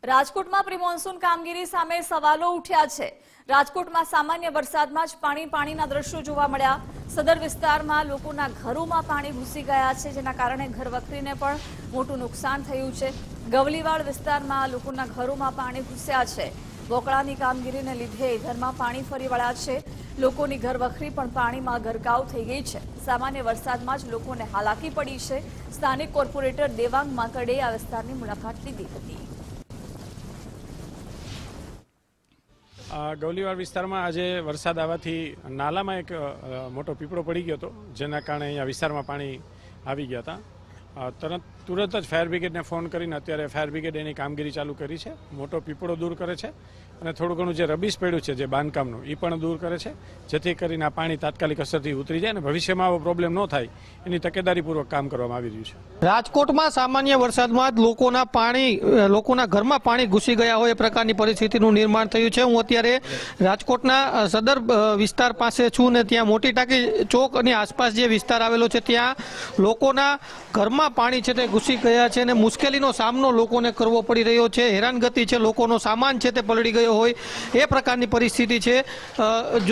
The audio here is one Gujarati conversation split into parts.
રાજકોટમાં પ્રી મોન્સૂન કામગીરી સામે સવાલો ઉઠ્યા છે। રાજકોટમાં સામાન્ય વરસાદમાં જ પાણીના દ્રશ્યો જોવા મળ્યા। સદર વિસ્તારમાં લોકોના ઘરોમાં પાણી ઘૂસી ગયા છે, જેના કારણે ઘરવખરીને પણ મોટું નુકસાન થયું છે। ગવલીવાડ વિસ્તારમાં લોકોના ઘરોમાં પાણી ઘૂસ્યા છે। વોકળાની કામગીરીને લીધે ઘરમાં પાણી ફરી વળ્યા છે। લોકોની ઘરવખરી પણ પાણીમાં ગરકાવ થઈ ગઈ છે। સામાન્ય વરસાદમાં જ લોકોને હાલાકી પડી છે। સ્થાનિક કોર્પોરેટર દેવાંગ માકડે આ વિસ્તારની મુલાકાત લીધી હતી। ગૌલીવાડ વિસ્તારમાં આજે વરસાદ આવવાથી નાલામાં એક મોટો પીપળો પડી ગયો હતો, જેના કારણે અહીંયા વિસ્તારમાં પાણી આવી ગયા હતા। તુરંત જ ફાયર બ્રિગેડને ફોન કરીને અત્યારે ફાયર બ્રિગેડ એની કામગીરી ચાલુ કરી છે। મોટો પીપળો દૂર કરે છે અને થોડું ઘણું જે રબીશ પડ્યું છે જે બાંધકામનું એ પણ દૂર કરે છે, જેથી કરીને આ પાણી તાત્કાલિક અસરથી ઉતરી જાય અને ભવિષ્યમાં આવો પ્રોબ્લેમ ન થાય એની તકેદારીપૂર્વક કામ કરવામાં આવી રહ્યું છે। રાજકોટમાં સામાન્ય વરસાદમાં જ લોકોના ઘરમાં પાણી ઘૂસી ગયા હોય એ પ્રકારની પરિસ્થિતિનું નિર્માણ થયું છે। હું અત્યારે રાજકોટના સદર વિસ્તાર પાસે છું ને ત્યાં મોટી ટાંકી ચોક અને આસપાસ જે વિસ્તાર આવેલો છે ત્યાં લોકોના ઘરમાં પાણી છે તે ઘૂસી ગયા છે અને મુશ્કેલીનો સામનો લોકોને કરવો પડી રહ્યો છે। હેરાનગતિ છે, લોકોનો સામાન છે તે પલળી ગયો હોય એ પ્રકારની પરિસ્થિતિ છે।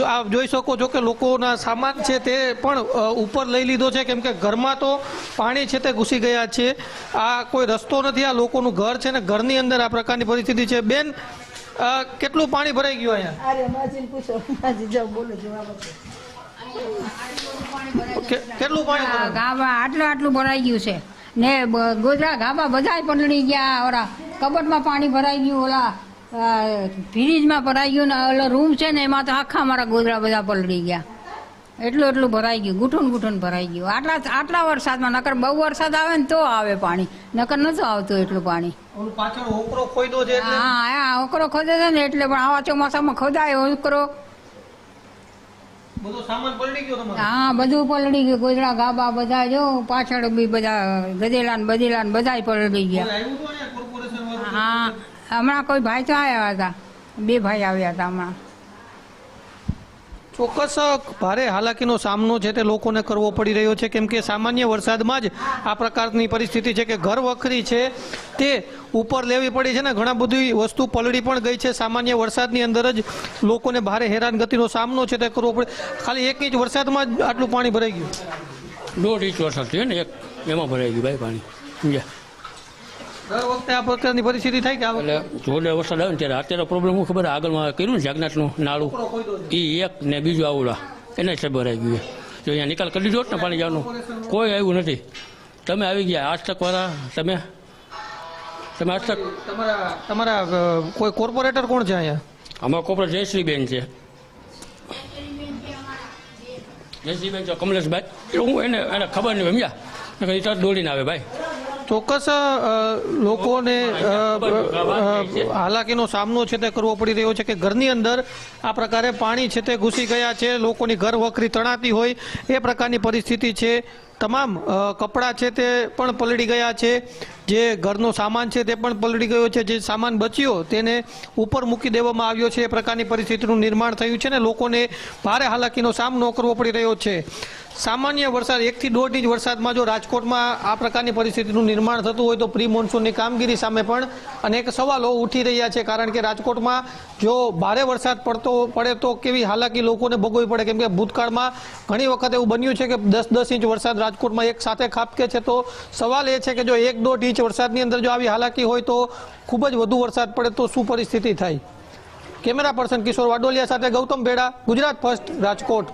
આપ જોઈ શકો છો કે લોકોના સામાન છે તે પણ ઉપર લઈ લીધો છે, કેમ કે ઘરમાં તો પાણી છે તે ઘૂસી ગયા છે। આ કોઈ રસ્તો નથી, આ લોકોનું ઘર છે ને ઘરની અંદર આ પ્રકારની પરિસ્થિતિ છે। બેન, કેટલું પાણી ભરાઈ ગયું કેટલું પાણી? ગાબા આટલું ભરાઈ ગયું છે ને ગોધરા ગાબા બધા પલળી ગયા। ઓલા કબટમાં પાણી ભરાઈ ગયું, ઓલા ફ્રીજમાં ભરાઈ ગયું ને ઓલો રૂમ છે ને એમાં તો આખા મારા ગોધરા બધા પલળી ગયા। એટલું ભરાઈ ગયું, ગુઠુન ભરાઈ ગયું આટલા વરસાદમાં। નકર બહુ વરસાદ આવે ને તો આવે પાણી, નકર નતું આવતું એટલું પાણી। હા, ઓકરો ખોદે છે ને એટલે, પણ આવા ચોમાસામાં ખોદાય ઓકરો। હા, બધું પલળી ગયું, ગોધરા ગાબા બધા જો પાછળ બી બધા ગધેલા ને બધા પલળી ગયા। હા, હમણાં કોઈ ભાઈ તો આવ્યા હતા, 2 ભાઈ આવ્યા હતા હમણાં। ચોક્કસ ભારે હાલાકીનો સામનો છે તે લોકોને કરવો પડી રહ્યો છે, કેમ કે સામાન્ય વરસાદમાં જ આ પ્રકારની પરિસ્થિતિ છે કે ઘર વખરી છે તે ઉપર લેવી પડી છે ને ઘણા બધી વસ્તુ પલળી પણ ગઈ છે। સામાન્ય વરસાદની અંદર જ લોકોને ભારે હેરાનગતિનો સામનો છે તે કરવો પડે। ખાલી 1 ઇંચ વરસાદમાં જ આટલું પાણી ભરાઈ ગયું? 1.5 ઇંચ વરસાદ થયો ને, એમાં ભરાઈ ગયું ભાઈ પાણી, સમજ્યા? દર વખતે આ પ્રકારની પરિસ્થિતિ થાય કે એટલે જોડે વરસાદ આવે ને ત્યારે અત્યારે પ્રોબ્લેમ શું ખબર, આગળમાં કર્યું ને જાગનાથનું નાળું એ એક ને બીજું આવડા એના હિસાબે ભરાઈ ગયું। જો અહીંયા નિકાલ કરી દીધો ને પાણી જવાનું, કોઈ આવ્યું નથી। તમે આવી ગયા આજ તક વાળા, તમે આજ તક તમારા કોઈ કોર્પોરેટર કોણ છે અહીંયા? અમારા કોર્પોરેટર જયશ્રીબેન છે, જયશ્રીબેન છે, કમલેશભાઈ। હું એને ખબર નહીં સમજ્યા, એ તરત દોડીને આવે ભાઈ। ચોક્કસ લોકોને હાલાકીનો સામનો છે તે કરવો પડી રહ્યો છે કે ઘરની અંદર આ પ્રકારે પાણી છે તે ઘૂસી ગયા છે, લોકોની ઘર વખરી તણાતી હોય એ પ્રકારની પરિસ્થિતિ છે। તમામ કપડાં છે તે પણ પલળી ગયા છે, જે ઘરનો સામાન છે તે પણ પલળી ગયો છે, જે સામાન બચ્યો તેને ઉપર મૂકી દેવામાં આવ્યો છે, એ પ્રકારની પરિસ્થિતિનું નિર્માણ થયું છે ને લોકોને ભારે હાલાકીનો સામનો કરવો પડી રહ્યો છે। સામાન્ય વરસાદ 1 થી 1.5 ઇંચ વરસાદમાં જો રાજકોટમાં આ પ્રકારની પરિસ્થિતિનું નિર્માણ થતું હોય તો પ્રી મોન્સૂનની કામગીરી સામે પણ અનેક સવાલો ઉઠી રહ્યા છે, કારણ કે રાજકોટમાં જો ભારે વરસાદ પડે તો કેવી હાલાકી લોકોને ભોગવવી પડે, કેમ કે ભૂતકાળમાં ઘણી વખત એવું બન્યું છે કે 10-10 ઇંચ વરસાદ રાજકોટમાં એક સાથે ખાબકે છે। તો સવાલ એ છે કે જો 1-1.5 ઇંચ વરસાદની અંદર જો આવી હાલાકી હોય તો ખૂબ જ વધુ વરસાદ પડે તો શું પરિસ્થિતિ થાય? કેમેરા પર્સન કિશોર વાડોલિયા સાથે ગૌતમ ભેડા, ગુજરાત ફર્સ્ટ, રાજકોટ।